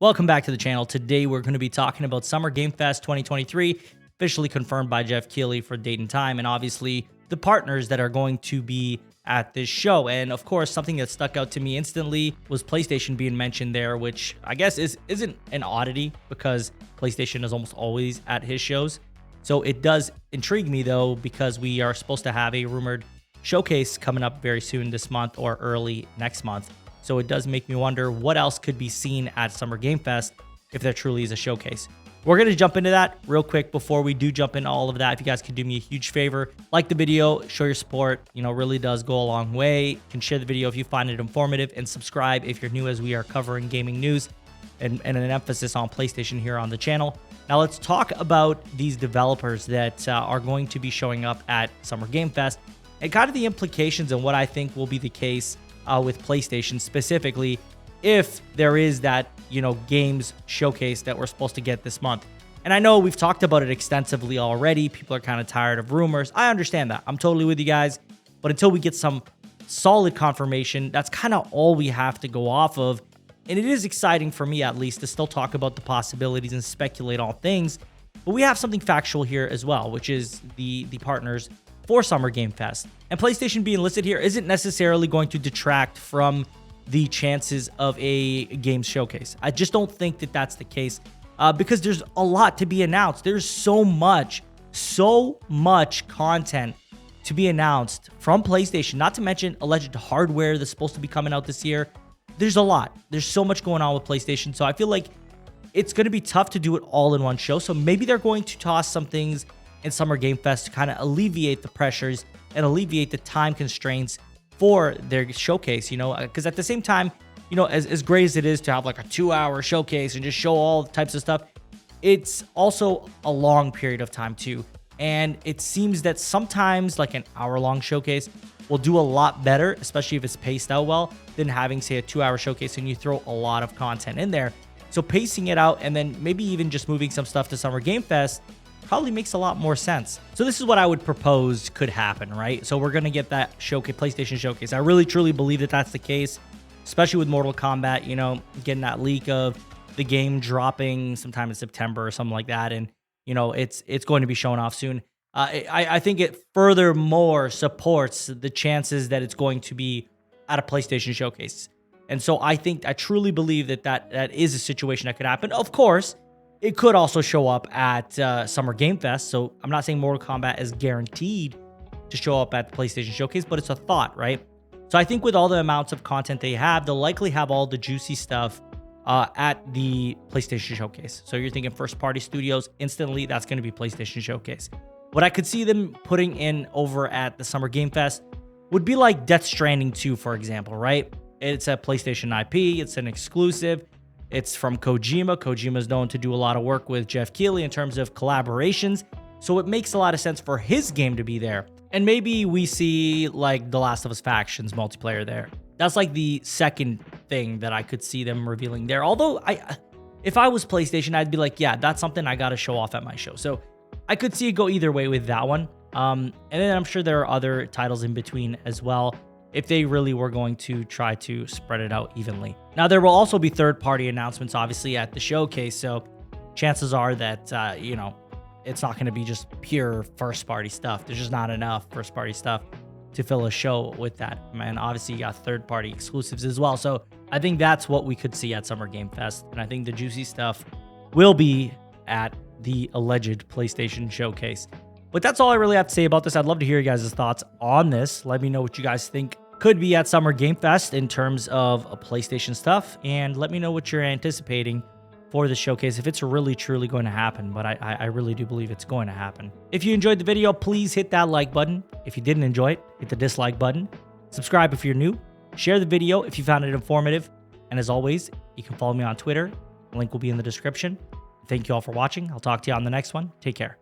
Welcome back to the channel. Today we're going to be talking about Summer Game Fest 2023, officially confirmed by Jeff Keighley for date and time, and obviously the partners that are going to be at this show. And of course, something that stuck out to me instantly was PlayStation being mentioned there, which I guess isn't an oddity because PlayStation is almost always at his shows. So it does intrigue me though, because we are supposed to have a rumored showcase coming up very soon this month or early next month. So it does make me wonder what else could be seen at Summer Game Fest if there truly is a showcase. We're going to jump into that real quick before we do jump into all of that. If you guys could do me a huge favor, like the video, show your support, really does go a long way. You can share the video if you find it informative, and subscribe if you're new, as we are covering gaming news and an emphasis on PlayStation here on the channel. Now let's talk about these developers that are going to be showing up at Summer Game Fest and kind of the implications and what I think will be the case with PlayStation specifically, if there is that, games showcase that we're supposed to get this month. And I know we've talked about it extensively already. People are kind of tired of rumors. I understand that. I'm totally with you guys. But until we get some solid confirmation, that's kind of all we have to go off of. And it is exciting for me, at least, to still talk about the possibilities and speculate on things. But we have something factual here as well, which is the partners for Summer Game Fest. And PlayStation being listed here isn't necessarily going to detract from the chances of a games showcase. I just don't think that that's the case because there's a lot to be announced. There's so much content to be announced from PlayStation, not to mention alleged hardware that's supposed to be coming out this year. There's a lot. There's so much going on with PlayStation. So I feel like it's going to be tough to do it all in one show. So maybe they're going to toss some things in Summer Game Fest to kind of alleviate the pressures and alleviate the time constraints for their showcase, because at the same time, as great as it is to have like a 2-hour showcase and just show all types of stuff, it's also a long period of time too. And it seems that sometimes like an hour-long showcase will do a lot better, especially if it's paced out well, than having, say, a 2-hour showcase and you throw a lot of content in there. So pacing it out and then maybe even just moving some stuff to Summer Game Fest probably makes a lot more sense. So this is what I would propose could happen, right? So we're going to get that showcase, PlayStation showcase. I really truly believe that that's the case, especially with Mortal Kombat, getting that leak of the game dropping sometime in September or something like that. And, it's going to be shown off soon. I think it furthermore supports the chances that it's going to be at a PlayStation showcase. And so I truly believe that is a situation that could happen. Of course, it could also show up at Summer Game Fest, so I'm not saying Mortal Kombat is guaranteed to show up at the PlayStation Showcase, but it's a thought, right? So I think with all the amounts of content they have, they'll likely have all the juicy stuff at the PlayStation Showcase. So you're thinking first-party studios, instantly that's going to be PlayStation Showcase. What I could see them putting in over at the Summer Game Fest would be like Death Stranding 2, for example, right? It's a PlayStation IP, it's an exclusive. It's from Kojima. Kojima is known to do a lot of work with Jeff Keighley in terms of collaborations. So it makes a lot of sense for his game to be there. And maybe we see like The Last of Us Factions multiplayer there. That's like the second thing that I could see them revealing there. Although if I was PlayStation, I'd be like, yeah, that's something I got to show off at my show. So I could see it go either way with that one. And then I'm sure there are other titles in between as well, if they really were going to try to spread it out evenly. Now, there will also be third-party announcements, obviously, at the showcase, so chances are that, it's not going to be just pure first-party stuff. There's just not enough first-party stuff to fill a show with that. And obviously, you got third-party exclusives as well, so I think that's what we could see at Summer Game Fest, and I think the juicy stuff will be at the alleged PlayStation Showcase. But that's all I really have to say about this. I'd love to hear you guys' thoughts on this. Let me know what you guys think could be at Summer Game Fest in terms of PlayStation stuff. And let me know what you're anticipating for the showcase, if it's really, truly going to happen. But I really do believe it's going to happen. If you enjoyed the video, please hit that like button. If you didn't enjoy it, hit the dislike button. Subscribe if you're new. Share the video if you found it informative. And as always, you can follow me on Twitter. The link will be in the description. Thank you all for watching. I'll talk to you on the next one. Take care.